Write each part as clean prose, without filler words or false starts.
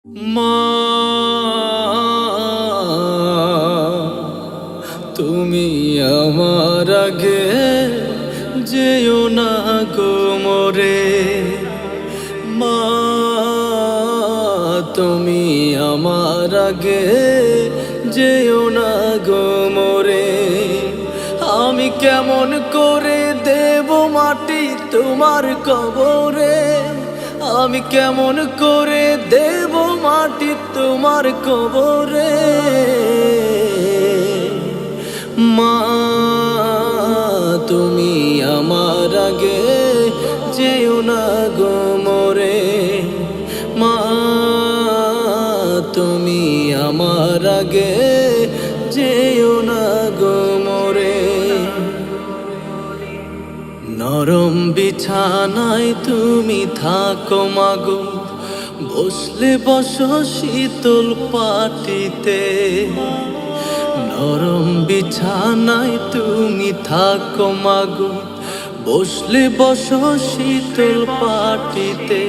মা, তুমি আমার আগে যেও না গো মোরে। মা, তুমি আমার আগে যেও না গো মোরে। আমি কেমন করে দেব মাটি তোমার কবরে, আমি কেমন করে দেব মাটি তোমার কবরে। মা, তুমি আমার আগে যেও না গো মোরে। মা, তুমি আমার আগে যেও না গো মোরে। নরম বিছানায় তুমি থাকো মাগো, বসলে বসো শীতল পাটিতে। নরম বিছানায় তুমি থাকো মাগো, বসলে বসো শীতল পাটিতে।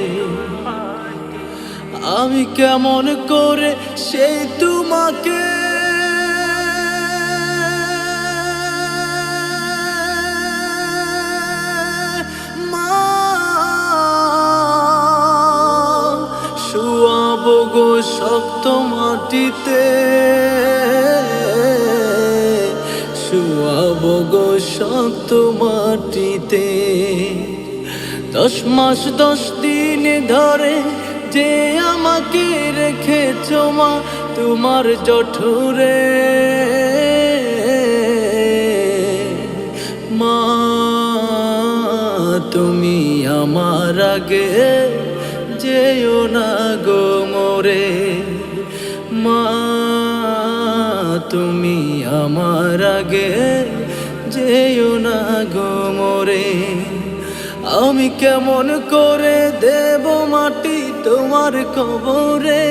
আমি কেমন করে সেই তোমাকে শুয়াবো গো শক্ত মাটিতে, শুয়াবো গো শক্ত মাটিতে। 10 মাস 10 দিন ধরে যে আমাকে রেখেছো মা তোমার জঠরে। মা, তুমি আমার আগে যেও না গো মোরে। মা, তুমি আমার আগে যেও না গো মোরে। আমি কেমন করে দেব মাটি তোমার কবরে,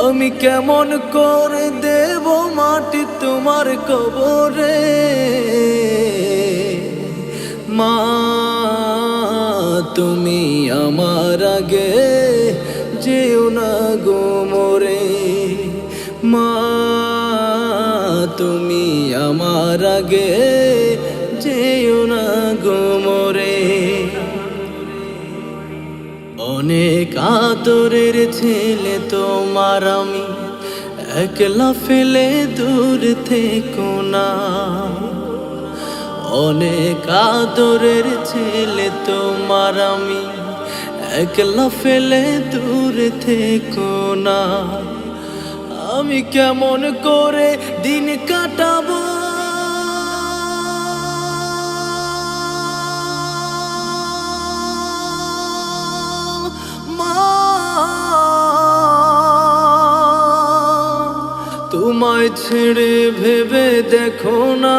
আমি কেমন করে দেব মাটি তোমার কবরে। মা, তুমি আমার আগে যেও না গো মোরে। মা, তুমি আমার আগে যেও না গো মোরে। অনেক আদরের ছেলে তোমার আমি, একলা ফেলে দূর থেকো না। অনেক আদরের ছেলে তোমার আমি, একলা ফেলে দূর থেকো না। আমি কেমন করে দিন কাটাবো মা, তোমায় ছেড়ে ভেবে দেখো না,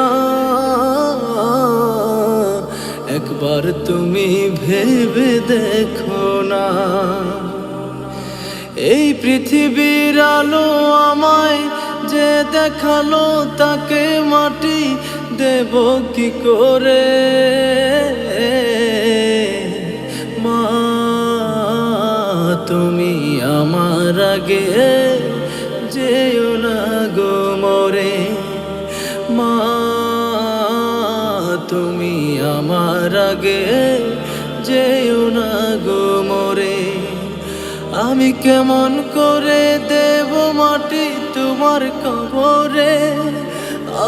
একবার তুমি ভেবে দেখো না। এই পৃথিবীর আলো আমায় যে দেখালো, তাকে মাটি দেব কি করে। মা, তুমি আমার আগে যেও না গো মোরে। মা, তুমি আমার আগে যেও না গো মোরে। আমি কেমন করে দেব মাটি তোমার কবরে,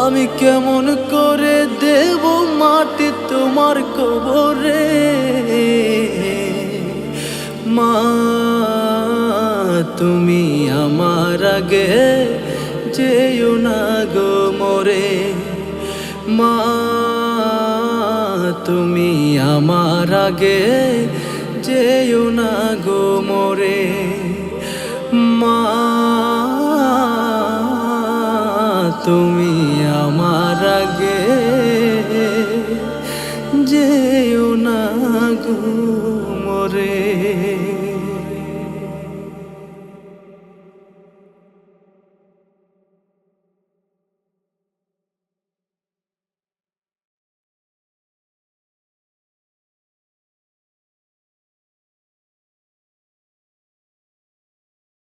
আমি কেমন করে দেব মাটি তোমার কবরে। মা, তুমি আমার আগে যেও না গো মোরে। মা, তুমি আমার আগে যেও না গো মোরে। মা, তুমি আমার আগে যেও না গো মোরে।